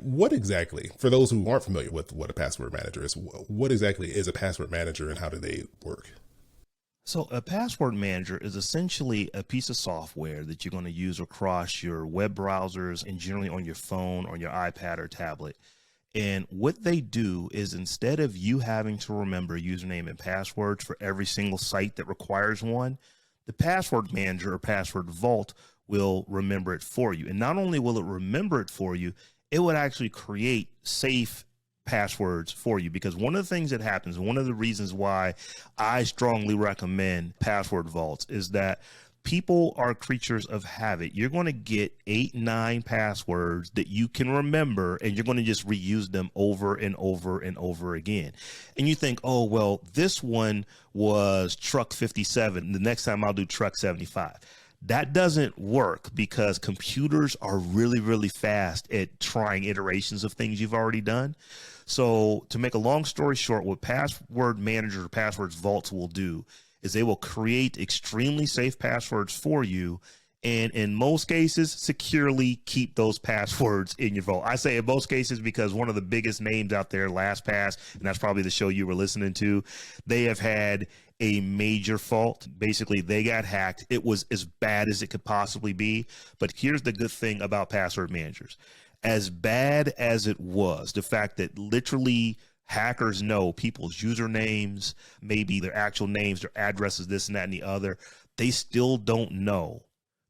what exactly, for those who aren't familiar with what a password manager is, what exactly is a password manager and how do they work? So a password manager is essentially a piece of software that you're going to use across your web browsers and generally on your phone or your iPad or tablet. And what they do is, instead of you having to remember username and passwords for every single site that requires one, the password manager or password vault will remember it for you. And not only will it remember it for you, it would actually create safe passwords for you. Because one of the things that happens, one of the reasons why I strongly recommend password vaults, is that people are creatures of habit. You're going to get 8, 9 passwords that you can remember, and you're going to just reuse them over and over and over again. And you think, oh, well, this one was truck 57. The next time I'll do truck 75. That doesn't work, because computers are really, really fast at trying iterations of things you've already done. So to make a long story short, what password manager or passwords vaults will do is they will create extremely safe passwords for you, and in most cases securely keep those passwords in your vault. I say in most cases because one of the biggest names out there, LastPass, and that's probably the show you were listening to, they have had a major fault. Basically, they got hacked. It was as bad as it could possibly be. But here's the good thing about password managers. As bad as it was, the fact that literally hackers know people's usernames, maybe their actual names, their addresses, this and that and the other, they still don't know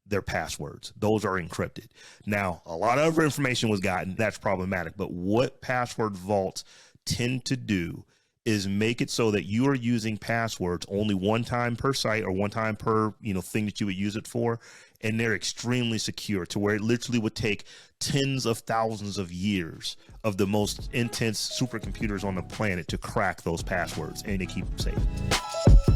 their passwords. Those are encrypted. Now, a lot of other information was gotten. That's problematic. But what password vaults tend to do is make it so that you are using passwords only one time per site or one time per, thing that you would use it for. And they're extremely secure, to where it literally would take tens of thousands of years of the most intense supercomputers on the planet to crack those passwords, and they keep them safe.